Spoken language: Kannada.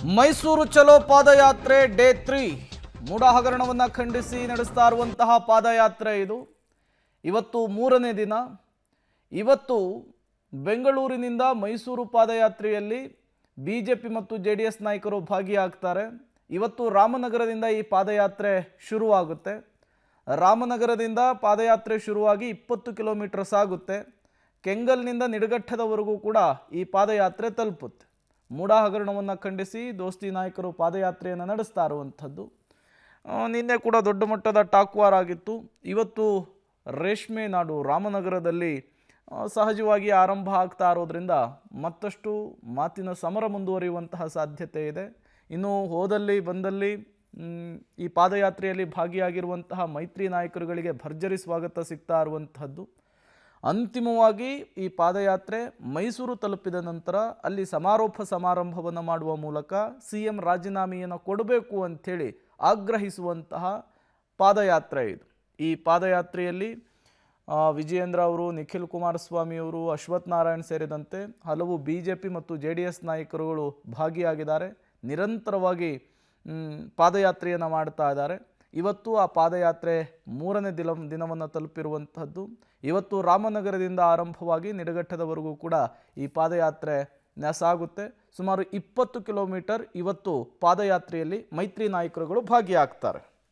ಮೈಸೂರು ಚಲೋ ಪಾದಯಾತ್ರೆ ಡೇ 3 ಮೂಡ ಹಗರಣವನ್ನು ಖಂಡಿಸಿ ನಡೆಸ್ತಾ ಇರುವಂತಹ ಪಾದಯಾತ್ರೆ ಇದು. ಇವತ್ತು 3ನೇ ದಿನ. ಇವತ್ತು ಬೆಂಗಳೂರಿನಿಂದ ಮೈಸೂರು ಪಾದಯಾತ್ರೆಯಲ್ಲಿ ಬಿಜೆಪಿ ಮತ್ತು ಜೆಡಿಎಸ್ ನಾಯಕರು ಭಾಗಿಯಾಗ್ತಾರೆ. ಇವತ್ತು ರಾಮನಗರದಿಂದ ಈ ಪಾದಯಾತ್ರೆ ಶುರುವಾಗುತ್ತೆ. ರಾಮನಗರದಿಂದ ಪಾದಯಾತ್ರೆ ಶುರುವಾಗಿ 20 ಕಿಲೋಮೀಟರ್ ಸಾಗುತ್ತೆ. ಕೆಂಗಲ್ನಿಂದ ನಿಡಘಟ್ಟದವರೆಗೂ ಕೂಡ ಈ ಪಾದಯಾತ್ರೆ ತಲುಪುತ್ತೆ. ಮೂಡ ಹಗರಣವನ್ನು ಖಂಡಿಸಿ ದೋಸ್ತಿ ನಾಯಕರು ಪಾದಯಾತ್ರೆಯನ್ನು ನಡೆಸ್ತಾ ಇರುವಂಥದ್ದು. ನಿನ್ನೆ ಕೂಡ ದೊಡ್ಡ ಮಟ್ಟದ ಟಾಕ್ವಾರ್ ಆಗಿತ್ತು. ಇವತ್ತು ರೇಷ್ಮೆ ನಾಡು ರಾಮನಗರದಲ್ಲಿ ಸಹಜವಾಗಿ ಆರಂಭ ಆಗ್ತಾ ಇರೋದ್ರಿಂದ ಮತ್ತಷ್ಟು ಮಾತಿನ ಸಮರ ಮುಂದುವರಿಯುವಂತಹ ಸಾಧ್ಯತೆ ಇದೆ. ಇನ್ನು ಹೋದಲ್ಲಿ ಬಂದಲ್ಲಿ ಈ ಪಾದಯಾತ್ರೆಯಲ್ಲಿ ಭಾಗಿಯಾಗಿರುವಂತಹ ಮೈತ್ರಿ ನಾಯಕರುಗಳಿಗೆ ಭರ್ಜರಿ ಸ್ವಾಗತ ಸಿಗ್ತಾ ಇರುವಂತಹದ್ದು. ಅಂತಿಮವಾಗಿ ಈ ಪಾದಯಾತ್ರೆ ಮೈಸೂರು ತಲುಪಿದ ನಂತರ ಅಲ್ಲಿ ಸಮಾರೋಪ ಸಮಾರಂಭವನ್ನು ಮಾಡುವ ಮೂಲಕ CM ರಾಜೀನಾಮೆಯನ್ನು ಕೊಡಬೇಕು ಅಂಥೇಳಿ ಆಗ್ರಹಿಸುವಂತಹ ಪಾದಯಾತ್ರೆ ಇದು. ಈ ಪಾದಯಾತ್ರೆಯಲ್ಲಿ ವಿಜಯೇಂದ್ರ ಅವರು, ನಿಖಿಲ್ ಕುಮಾರಸ್ವಾಮಿ ಅವರು, ಅಶ್ವಥ್ ನಾರಾಯಣ್ ಸೇರಿದಂತೆ ಹಲವು BJP ಮತ್ತು JDS ನಾಯಕರುಗಳು ಭಾಗಿಯಾಗಿದ್ದಾರೆ. ನಿರಂತರವಾಗಿ ಪಾದಯಾತ್ರೆಯನ್ನು ಮಾಡ್ತಾ ಇದ್ದಾರೆ. ಇವತ್ತು ಆ ಪಾದಯಾತ್ರೆ 3ನೇ ದಿನವನ್ನು ತಲುಪಿರುವಂಥದ್ದು. ಇವತ್ತು ರಾಮನಗರದಿಂದ ಆರಂಭವಾಗಿ ನಿಡಘಟ್ಟದವರೆಗೂ ಕೂಡ ಈ ಪಾದಯಾತ್ರೆ ಸಾಗುತ್ತೆ. ಸುಮಾರು 20 ಕಿಲೋಮೀಟರ್ ಇವತ್ತು ಪಾದಯಾತ್ರೆಯಲ್ಲಿ ಮೈತ್ರಿ ನಾಯಕರುಗಳು ಭಾಗಿಯಾಗ್ತಾರೆ.